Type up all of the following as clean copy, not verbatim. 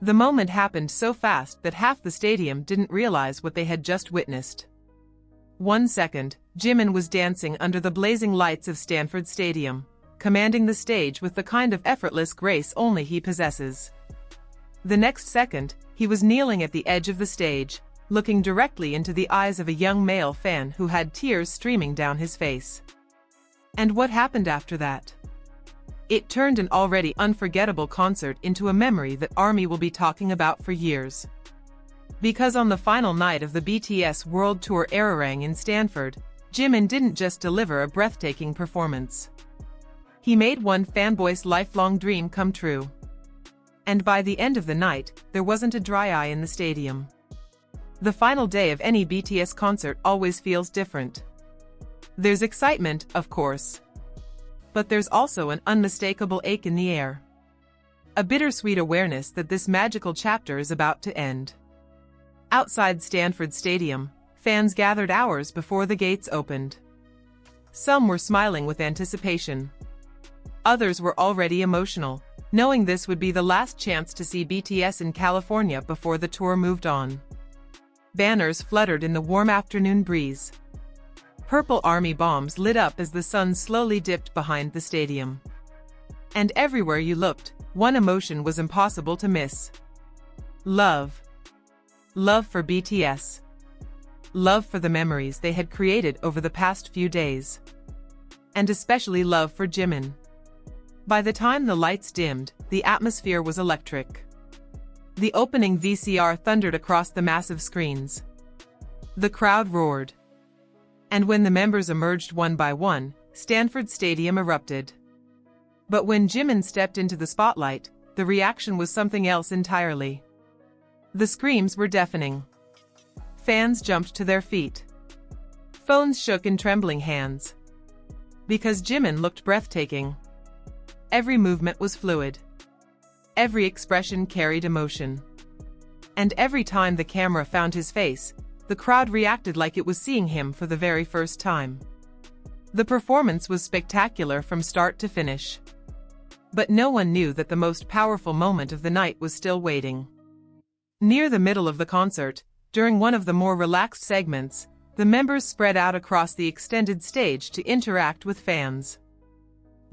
The moment happened so fast that half the stadium didn't realize what they had just witnessed. 1 second, Jimin was dancing under the blazing lights of Stanford Stadium, commanding the stage with the kind of effortless grace only he possesses. The next second, he was kneeling at the edge of the stage, looking directly into the eyes of a young male fan who had tears streaming down his face. And what happened after that? It turned an already unforgettable concert into a memory that ARMY will be talking about for years. Because on the final night of the BTS World Tour ARIRANG in Stanford, Jimin didn't just deliver a breathtaking performance. He made one fanboy's lifelong dream come true. And by the end of the night, there wasn't a dry eye in the stadium. The final day of any BTS concert always feels different. There's excitement, of course. But there's also an unmistakable ache in the air. A bittersweet awareness that this magical chapter is about to end. Outside Stanford Stadium, fans gathered hours before the gates opened. Some were smiling with anticipation. Others were already emotional, knowing this would be the last chance to see BTS in California before the tour moved on. Banners fluttered in the warm afternoon breeze. Purple ARMY bombs lit up as the sun slowly dipped behind the stadium. And everywhere you looked, one emotion was impossible to miss. Love. Love for BTS. Love for the memories they had created over the past few days. And especially love for Jimin. By the time the lights dimmed, the atmosphere was electric. The opening VCR thundered across the massive screens. The crowd roared. And when the members emerged one by one, Stanford Stadium erupted. But when Jimin stepped into the spotlight, the reaction was something else entirely. The screams were deafening. Fans jumped to their feet. Phones shook in trembling hands. Because Jimin looked breathtaking. Every movement was fluid. Every expression carried emotion. And every time the camera found his face, the crowd reacted like it was seeing him for the very first time. The performance was spectacular from start to finish. But no one knew that the most powerful moment of the night was still waiting. Near the middle of the concert, during one of the more relaxed segments, the members spread out across the extended stage to interact with fans.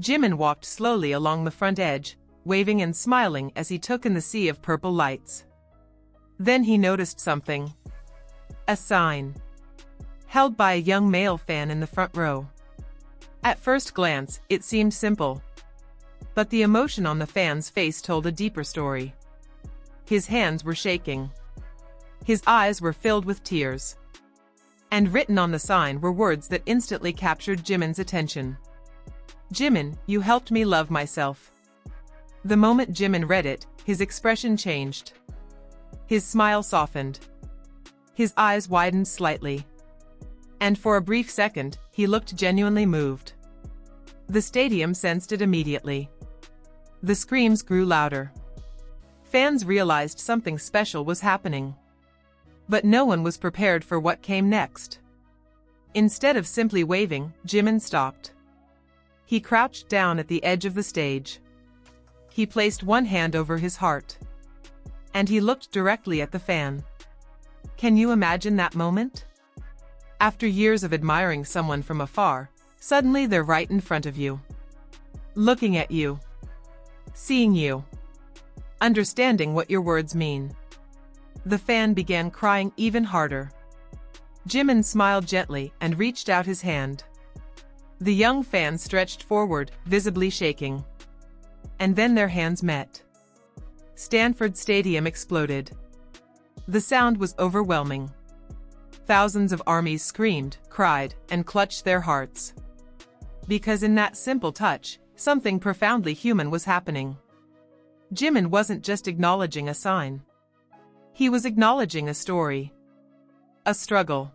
Jimin walked slowly along the front edge, waving and smiling as he took in the sea of purple lights. Then he noticed something. A sign. Held by a young male fan in the front row. At first glance, it seemed simple. But the emotion on the fan's face told a deeper story. His hands were shaking. His eyes were filled with tears. And written on the sign were words that instantly captured Jimin's attention. Jimin, you helped me love myself. The moment Jimin read it, his expression changed. His smile softened. His eyes widened slightly. And for a brief second, he looked genuinely moved. The stadium sensed it immediately. The screams grew louder. Fans realized something special was happening. But no one was prepared for what came next. Instead of simply waving, Jimin stopped. He crouched down at the edge of the stage. He placed one hand over his heart. And he looked directly at the fan. Can you imagine that moment? After years of admiring someone from afar, suddenly they're right in front of you. Looking at you. Seeing you. Understanding what your words mean. The fan began crying even harder. Jimin smiled gently and reached out his hand. The young fan stretched forward, visibly shaking. And then their hands met. Stanford Stadium exploded. The sound was overwhelming. Thousands of ARMYs screamed, cried, and clutched their hearts. Because in that simple touch, something profoundly human was happening. Jimin wasn't just acknowledging a sign. He was acknowledging a story. A struggle.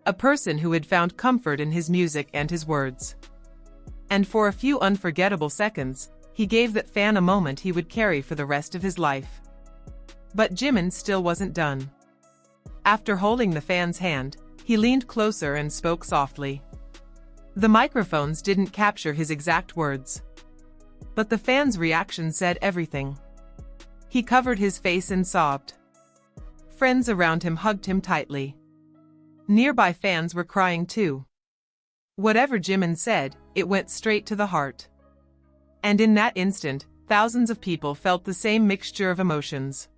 A person who had found comfort in his music and his words. And for a few unforgettable seconds, he gave that fan a moment he would carry for the rest of his life. But Jimin still wasn't done. After holding the fan's hand, he leaned closer and spoke softly. The microphones didn't capture his exact words. But the fan's reaction said everything. He covered his face and sobbed. Friends around him hugged him tightly. Nearby fans were crying too. Whatever Jimin said, it went straight to the heart. And in that instant, thousands of people felt the same mixture of emotions.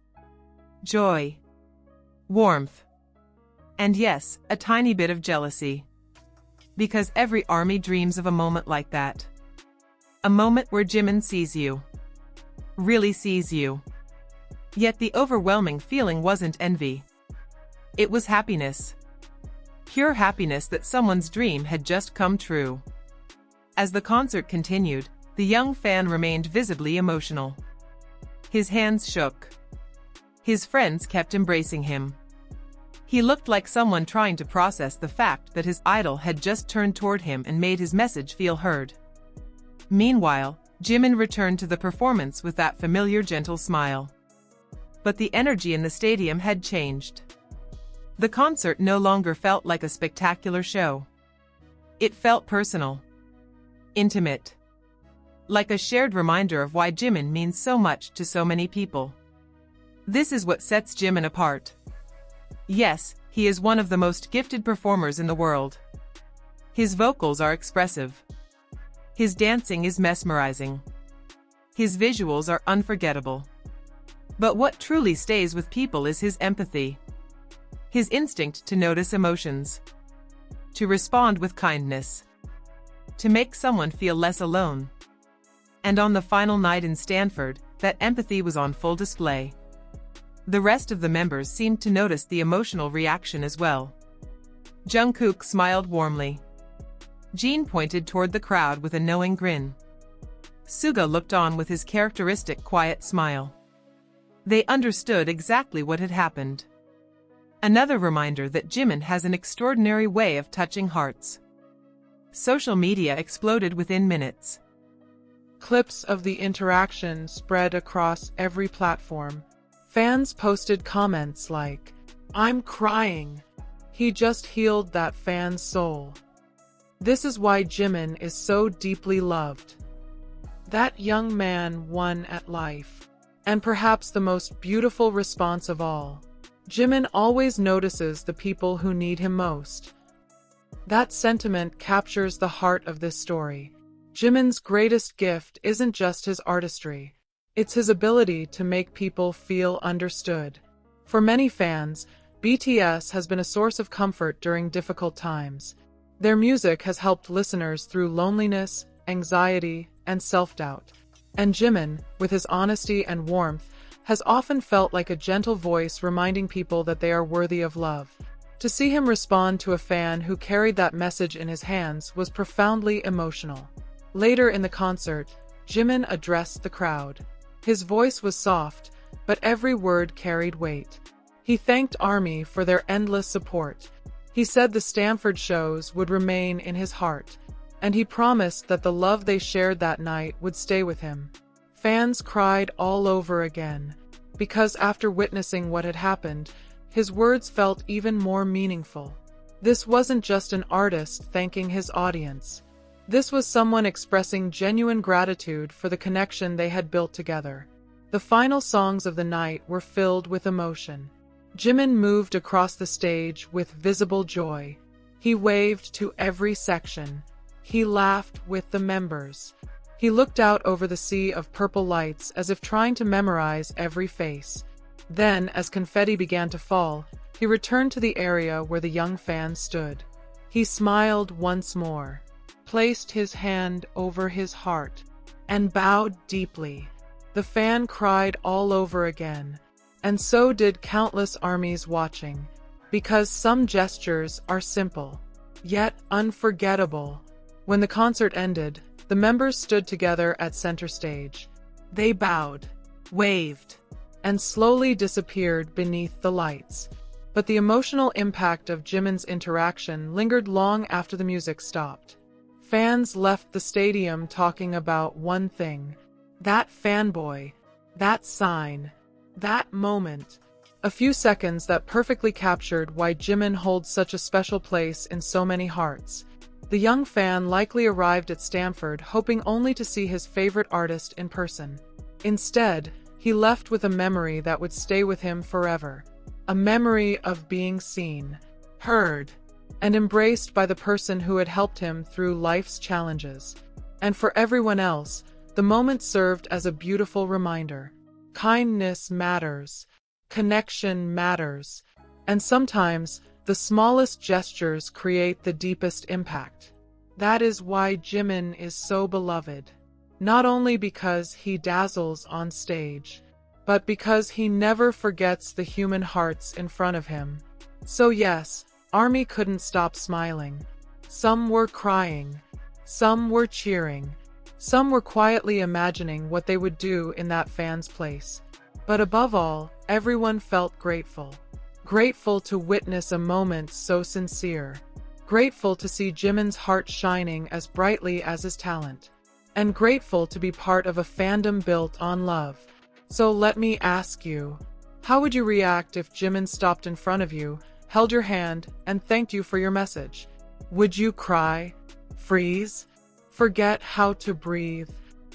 Joy, warmth, and yes, a tiny bit of jealousy. Because every army dreams of a moment like that. A moment where Jimin sees you. Really sees you. Yet the overwhelming feeling wasn't envy. It was happiness. Pure happiness that someone's dream had just come true. As the concert continued, the young fan remained visibly emotional. His hands shook. His friends kept embracing him. He looked like someone trying to process the fact that his idol had just turned toward him and made his message feel heard. Meanwhile, Jimin returned to the performance with that familiar gentle smile. But the energy in the stadium had changed. The concert no longer felt like a spectacular show. It felt personal. Intimate. Like a shared reminder of why Jimin means so much to so many people. This is what sets Jimin apart. Yes, he is one of the most gifted performers in the world. His vocals are expressive. His dancing is mesmerizing. His visuals are unforgettable. But what truly stays with people is his empathy. His instinct to notice emotions. To respond with kindness. To make someone feel less alone. And on the final night in Stanford, that empathy was on full display. The rest of the members seemed to notice the emotional reaction as well. Jungkook smiled warmly. Jin pointed toward the crowd with a knowing grin. Suga looked on with his characteristic quiet smile. They understood exactly what had happened. Another reminder that Jimin has an extraordinary way of touching hearts. Social media exploded within minutes. Clips of the interaction spread across every platform. Fans posted comments like, "I'm crying. He just healed that fan's soul. This is why Jimin is so deeply loved. That young man won at life." And perhaps the most beautiful response of all, Jimin always notices the people who need him most. That sentiment captures the heart of this story. Jimin's greatest gift isn't just his artistry. It's his ability to make people feel understood. For many fans, BTS has been a source of comfort during difficult times. Their music has helped listeners through loneliness, anxiety, and self-doubt. And Jimin, with his honesty and warmth, has often felt like a gentle voice reminding people that they are worthy of love. To see him respond to a fan who carried that message in his hands was profoundly emotional. Later in the concert, Jimin addressed the crowd. His voice was soft, but every word carried weight. He thanked ARMY for their endless support. He said the Stanford shows would remain in his heart, and he promised that the love they shared that night would stay with him. Fans cried all over again, because after witnessing what had happened, his words felt even more meaningful. This wasn't just an artist thanking his audience. This was someone expressing genuine gratitude for the connection they had built together. The final songs of the night were filled with emotion. Jimin moved across the stage with visible joy. He waved to every section. He laughed with the members. He looked out over the sea of purple lights as if trying to memorize every face. Then, as confetti began to fall, he returned to the area where the young fan stood. He smiled once more, placed his hand over his heart, and bowed deeply. The fan cried all over again, and so did countless armies watching, because some gestures are simple, yet unforgettable. When the concert ended, the members stood together at center stage. They bowed, waved, and slowly disappeared beneath the lights. But the emotional impact of Jimin's interaction lingered long after the music stopped. Fans left the stadium talking about one thing: that fanboy, that sign, that moment. A few seconds that perfectly captured why Jimin holds such a special place in so many hearts. The young fan likely arrived at Stanford hoping only to see his favorite artist in person. Instead, he left with a memory that would stay with him forever. A memory of being seen, heard, and embraced by the person who had helped him through life's challenges. And for everyone else, the moment served as a beautiful reminder. Kindness matters. Connection matters. And sometimes, the smallest gestures create the deepest impact. That is why Jimin is so beloved. Not only because he dazzles on stage, but because he never forgets the human hearts in front of him. So yes, ARMY couldn't stop smiling. Some were crying. Some were cheering. Some were quietly imagining what they would do in that fan's place. But above all, everyone felt grateful. Grateful to witness a moment so sincere. Grateful to see Jimin's heart shining as brightly as his talent. And grateful to be part of a fandom built on love. So let me ask you, how would you react if Jimin stopped in front of you, held your hand, and thanked you for your message? Would you cry? Freeze? Forget how to breathe?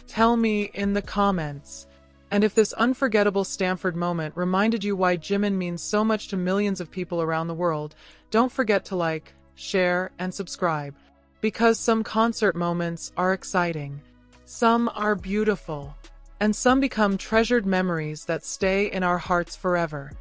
Tell me in the comments. And if this unforgettable Stanford moment reminded you why Jimin means so much to millions of people around the world, don't forget to like, share, and subscribe. Because some concert moments are exciting, some are beautiful, and some become treasured memories that stay in our hearts forever.